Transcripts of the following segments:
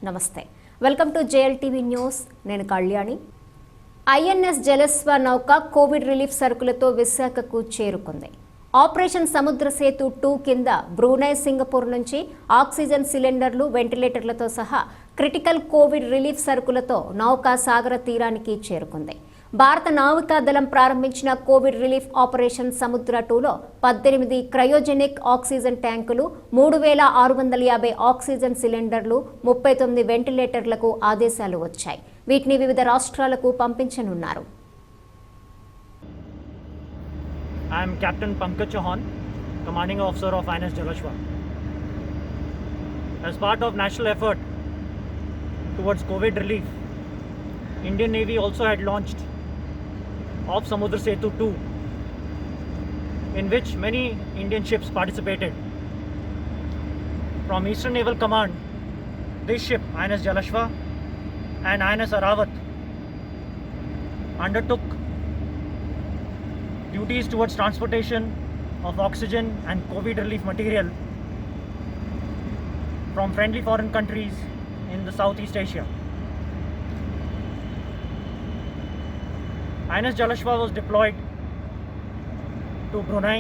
నమస్తే welcome to JLTV news నేను Kalyani INS Jalashwa నౌక కోవిడ్ రిలీఫ్ సరుకులతో విశాఖకు చేరుకుంది ఆపరేషన్ సముద్ర సేతు 2 కింద బ్రూనై సింగపూర్ నుంచి ఆక్సిజన్ సిలిండర్లు వెంటిలేటర్లతో సహా క్రిటికల్ కోవిడ్ రిలీఫ్ సరుకులతో నౌక సాగర తీరానికి చేరుకుంది భారత నావికా దళం ప్రారంభించిన కోవిడ్ రిలీఫ్ ఆపరేషన్ సముద్ర 2లో 18 క్రయోజెనిక్ ఆక్సిజన్ ట్యాంకులు 3650 ఆక్సిజన్ సిలిండర్లు 39 వెంటిలేటర్లకు ఆదేశాలు వచ్చాయి వీటిని వివిధ రాష్ట్రాలకు పంపించనున్నారు I am Captain Pankaj Chauhan, Commanding Officer of INS Jalashwa. As part of national effort towards COVID relief, Indian Navy also had launched Op Samudra Setu 2, in which many Indian ships participated. From Eastern Naval Command, this ship, INS Jalashwa and INS Aravat, undertook duties towards transportation of oxygen and COVID relief material from friendly foreign countries in the Southeast Asia. INS Jalashwa was deployed to Brunei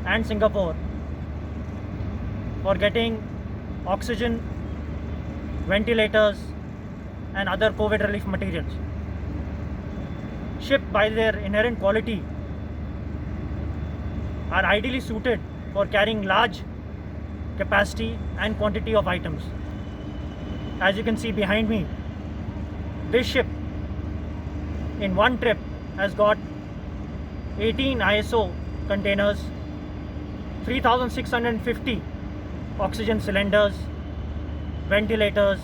and Singapore for getting oxygen, ventilators and other COVID relief materials. Ships by their inherent quality are ideally suited for carrying large capacity and quantity of items. As you can see behind me, this ship in one trip has got 18 ISO containers, 3650 oxygen cylinders, ventilators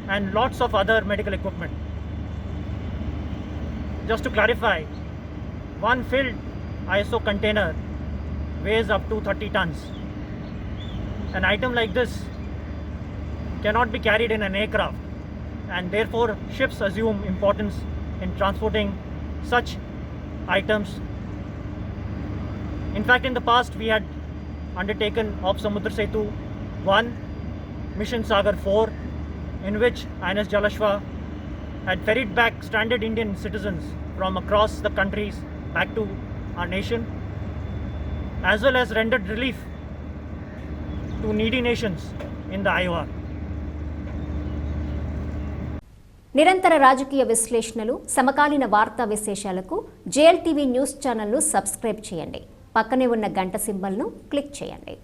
and lots of other medical equipment. Just to clarify, one filled ISO container weighs up to 30 tons. An item like this cannot be carried in an aircraft, and therefore ships assume importance in transporting such items. In fact, in the past we had undertaken Op Samudra Setu 1, Mission Sagar 4, in which INS Jalashwa had ferried back stranded Indian citizens from across the countries back to our nation, as well as rendered relief to needy nations in the IOR. నిరంతర రాజకీయ విశ్లేషణలు సమకాలీన వార్తా విశేషాలకు JLTV news ఛానల్ను subscribe చేయండి పక్కనే ఉన్న గంట సింబల్ను క్లిక్ చేయండి